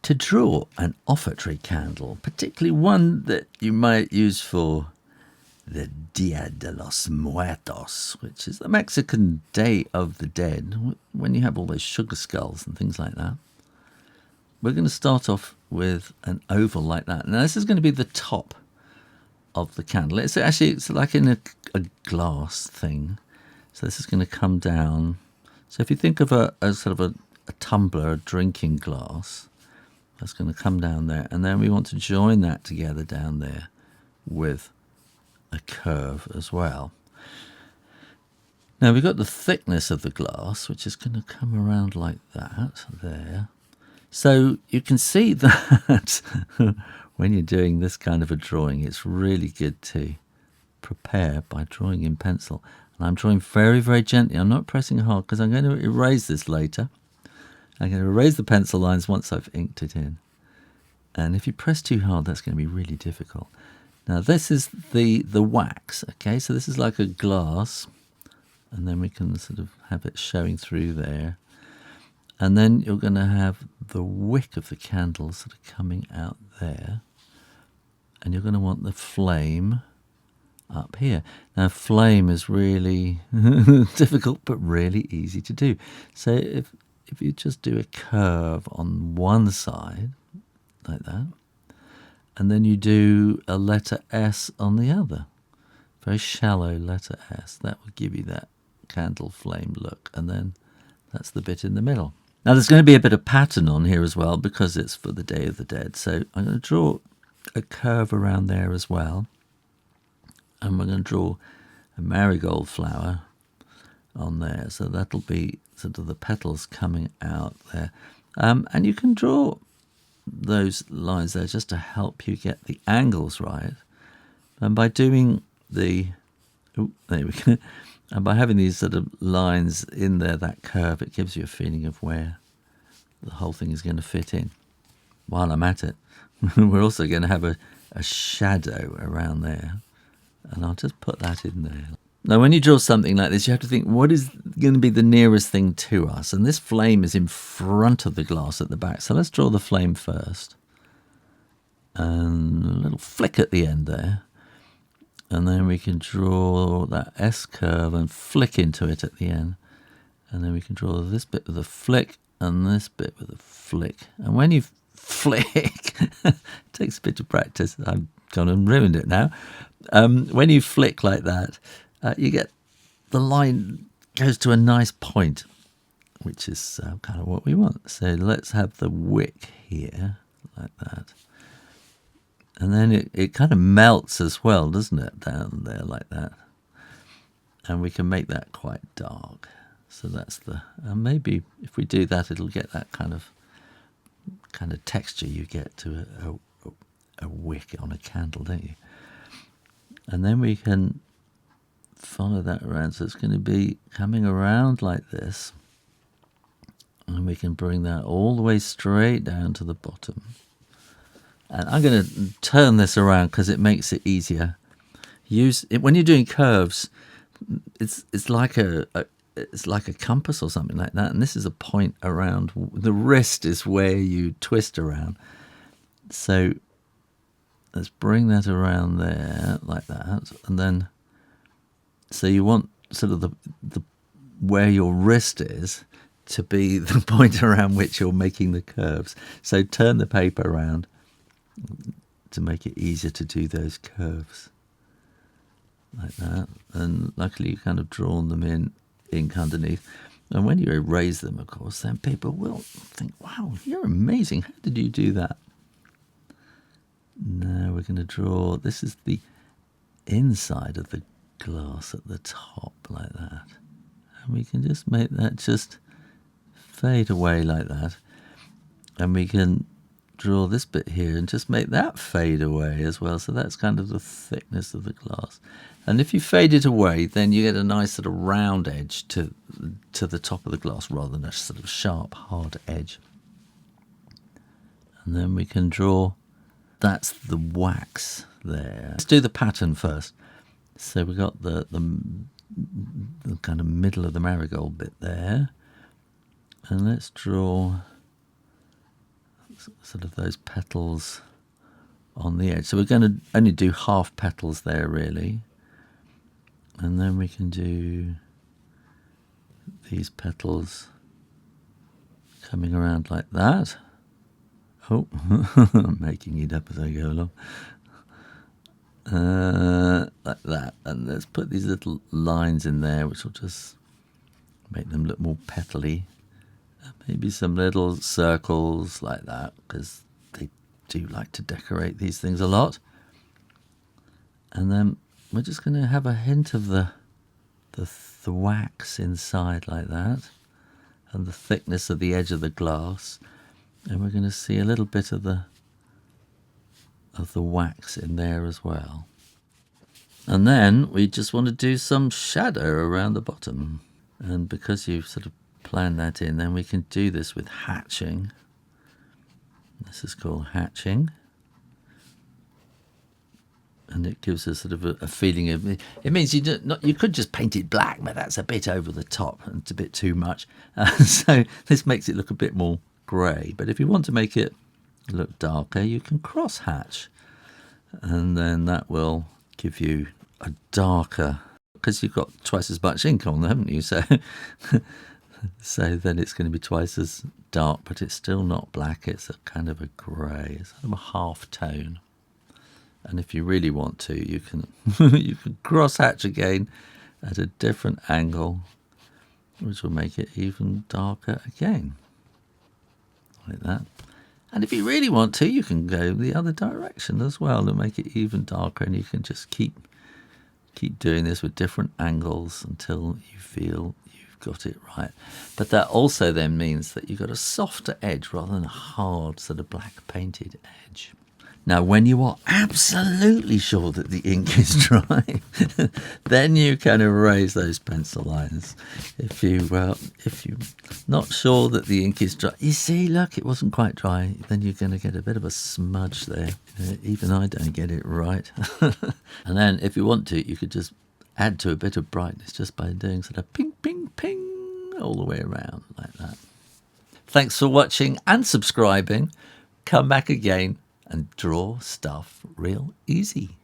To draw an offertory candle, particularly one that you might use for the Dia de los Muertos, which is the Mexican Day of the Dead, when you have all those sugar skulls and things like that. We're going to start off with an oval like that. Now this is going to be the top of the candle. It's like in a glass thing. So this is going to come down. So if you think of a sort of a tumbler, a drinking glass, that's going to come down there. And then we want to join that together down there with a curve as well. Now we've got the thickness of the glass, which is going to come around like that there. So you can see that when you're doing this kind of a drawing, it's really good to prepare by drawing in pencil. And I'm drawing very, very gently. I'm not pressing hard because I'm going to erase this later. I'm going to erase the pencil lines once I've inked it in. And if you press too hard, that's going to be really difficult. Now this is the wax, okay? So this is like a glass, and then we can sort of have it showing through there. And then you're going to have the wick of the candle sort of coming out there. And you're going to want the flame up here. Now flame is really difficult, but really easy to do. So if you just do a curve on one side, like that, and then you do a letter S on the other, very shallow letter S, that will give you that candle flame look. And then that's the bit in the middle. Now there's going to be a bit of pattern on here as well because it's for the Day of the Dead. So I'm going to draw a curve around there as well. And we're going to draw a marigold flower on there. So that'll be sort of the petals coming out there. And you can draw those lines there just to help you get the angles right. And by doing there we go. And by having these sort of lines in there, that curve, it gives you a feeling of where the whole thing is going to fit in. While I'm at it, we're also going to have a shadow around there. And I'll just put that in there. Now, when you draw something like this, you have to think, what is going to be the nearest thing to us? And this flame is in front of the glass at the back. So let's draw the flame first. And a little flick at the end there. And then we can draw that S curve and flick into it at the end. And then we can draw this bit with a flick and this bit with a flick. And when you flick, it takes a bit of practice. I've gone and ruined it now. When you flick like that, you get the line goes to a nice point, which is kind of what we want. So let's have the wick here like that. And then it kind of melts as well, doesn't it, down there like that. And we can make that quite dark. So that's maybe if we do that, it'll get that kind of texture you get to a wick on a candle, don't you? And then we can follow that around. So it's going to be coming around like this. And we can bring that all the way straight down to the bottom. And I'm going to turn this around because it makes it easier. Use it when you're doing curves. It's like a compass or something like that. And this is a point around. The wrist is where you twist around. So let's bring that around there like that. And then so you want sort of the where your wrist is to be the point around which you're making the curves. So turn the paper around to make it easier to do those curves like that. And luckily you kind of drawn them in ink underneath. And when you erase them, of course, then people will think, wow, you're amazing. How did you do that? Now we're going to draw, this is the inside of the glass at the top like that. And we can just make that just fade away like that. And we can draw this bit here and just make that fade away as well. So that's kind of the thickness of the glass. And if you fade it away, then you get a nice sort of round edge to the top of the glass rather than a sort of sharp, hard edge. And then we can draw, that's the wax there. Let's do the pattern first. So we got the kind of middle of the marigold bit there. And let's draw sort of those petals on the edge. So we're going to only do half petals there really, and then we can do these petals coming around like that. Oh, I'm making it up as I go along. Like that, and let's put these little lines in there which will just make them look more petally. Maybe some little circles like that, because they do like to decorate these things a lot. And then we're just going to have a hint of the wax inside like that, and the thickness of the edge of the glass, and we're going to see a little bit of the wax in there as well. And then we just want to do some shadow around the bottom, and because you've sort of planned that in, then we can do this with hatching. This is called hatching, and it gives us sort of a feeling of, it means you could just paint it black, but that's a bit over the top and it's a bit too much. So this makes it look a bit more grey. But if you want to make it look darker, you can cross hatch, and then that will give you a darker, because you've got twice as much ink on, haven't you? So so then it's going to be twice as dark, but it's still not black. It's a kind of a grey. It's kind of a half tone. And if you really want to, you can you can cross hatch again at a different angle, which will make it even darker again, like that. And if you really want to, you can go the other direction as well and make it even darker, and you can just keep doing this with different angles until you feel you've got it right. But that also then means that you've got a softer edge rather than a hard sort of black painted edge. Now, when you are absolutely sure that the ink is dry, then you can erase those pencil lines. If you're not sure that the ink is dry, you see, look, it wasn't quite dry, then you're going to get a bit of a smudge there. Even I don't get it right. And then if you want to, you could just add to a bit of brightness just by doing sort of ping, ping, ping all the way around like that. Thanks for watching and subscribing. Come back again and draw stuff real easy.